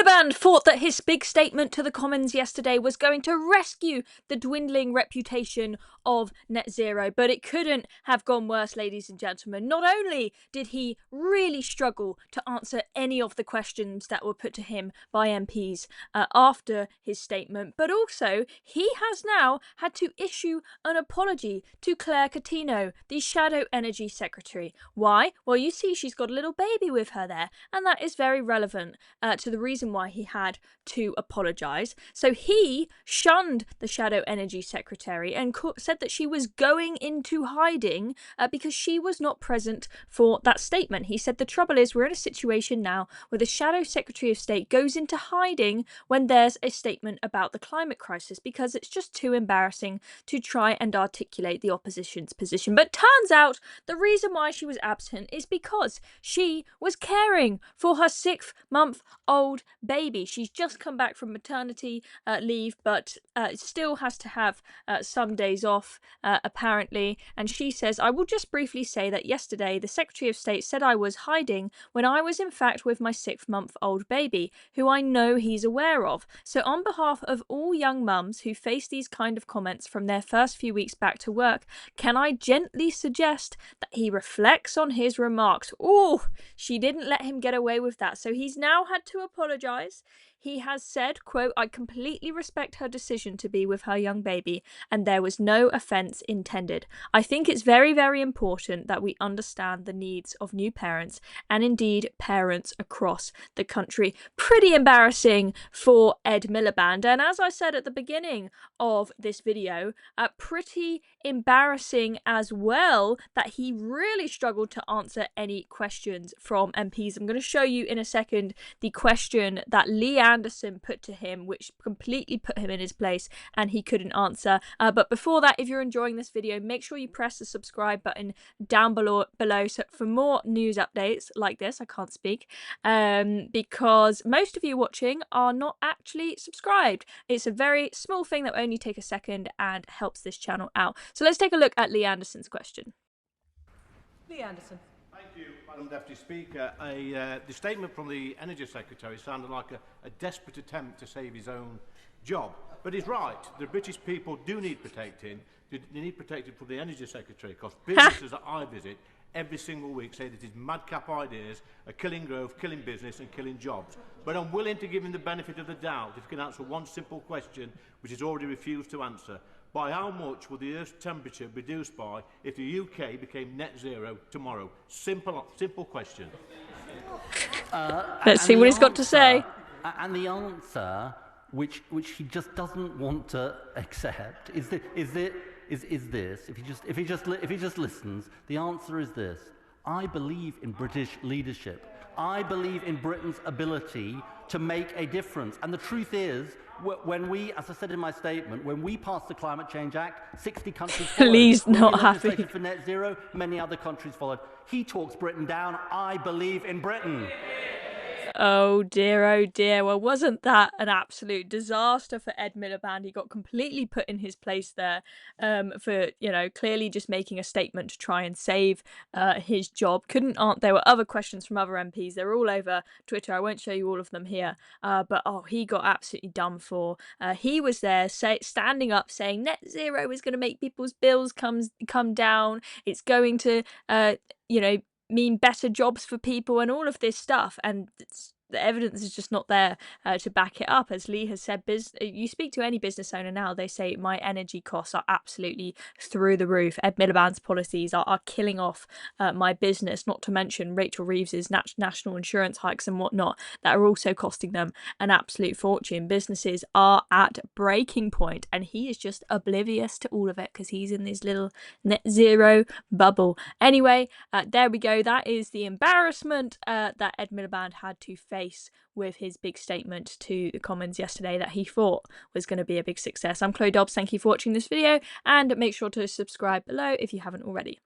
Miliband thought that his big statement to the Commons yesterday was going to rescue the dwindling reputation of net zero, but it couldn't have gone worse, ladies and gentlemen. Not only did he really struggle to answer any of the questions that were put to him by MPs after his statement, but also he has now had to issue an apology to Claire Coutinho, the Shadow Energy Secretary. Why? Well, you see she's got a little baby with her there, and that is very relevant to the reason why he had to apologise. So he shunned the Shadow Energy Secretary and said that she was going into hiding because she was not present for that statement. He said the trouble is we're in a situation now where the Shadow Secretary of State goes into hiding when there's a statement about the climate crisis because it's just too embarrassing to try and articulate the opposition's position. But turns out the reason why she was absent is because she was caring for her 6-month-old baby. She's just come back from maternity leave, but still has to have some days off, apparently. And she says, I will just briefly say that yesterday the Secretary of State said I was hiding when I was in fact with my 6-month-old baby, who I know he's aware of. So on behalf of all young mums who face these kind of comments from their first few weeks back to work, can I gently suggest that he reflects on his remarks? Oh, she didn't let him get away with that. So he's now had to apologise. He has said, quote, I completely respect her decision to be with her young baby and there was no offence intended. I think it's very, very important that we understand the needs of new parents and indeed parents across the country. Pretty embarrassing for Ed Miliband. And as I said at the beginning of this video, pretty embarrassing as well that he really struggled to answer any questions from MPs. I'm going to show you in a second the question that Lee Anderson put to him, which completely put him in his place and he couldn't answer. But before that, if you're enjoying this video, make sure you press the subscribe button down below so for more news updates like this. I can't speak because most of you watching are not actually subscribed. It's a very small thing that will only take a second and helps this channel out. So let's take a look at Lee Anderson's question. Lee Anderson. Thank you, Madam Deputy Speaker. The statement from the Energy Secretary sounded like a desperate attempt to save his own job. But he's right. The British people do need protecting. They need protecting from the Energy Secretary because businesses that I visit every single week say that his madcap ideas are killing growth, killing business and killing jobs. But I'm willing to give him the benefit of the doubt if he can answer one simple question which he's already refused to answer. By how much will the Earth's temperature be reduced by if the UK became net zero tomorrow? Simple question. Let's see what he's got to say. And the answer, which he just doesn't want to accept, is this. If he just listens, the answer is this: I believe in British leadership. I believe in Britain's ability to make a difference. And the truth is, when we, as I said in my statement, when we passed the Climate Change Act, 60 countries followed. He's not happy. For net zero, many other countries followed. He talks Britain down. I believe in Britain. Oh dear, well wasn't that an absolute disaster for Ed Miliband? He got completely put in his place there for, you know, clearly just making a statement to try and save his job. There were other questions from other MPs, they're all over Twitter, I won't show you all of them here, but oh, he got absolutely done for. He was there standing up saying net zero is going to make people's bills come down, it's going to, you know, mean better jobs for people and all of this stuff, and the evidence is just not there to back it up. As Lee has said, you speak to any business owner now, they say my energy costs are absolutely through the roof. Ed Miliband's policies are killing off my business, not to mention Rachel Reeves's national insurance hikes and whatnot that are also costing them an absolute fortune. Businesses are at breaking point and he is just oblivious to all of it because he's in this little net zero bubble. Anyway, there we go. That is the embarrassment that Ed Miliband had to face with his big statement to the Commons yesterday that he thought was going to be a big success. I'm Chloe Dobbs. Thank you for watching this video and make sure to subscribe below if you haven't already.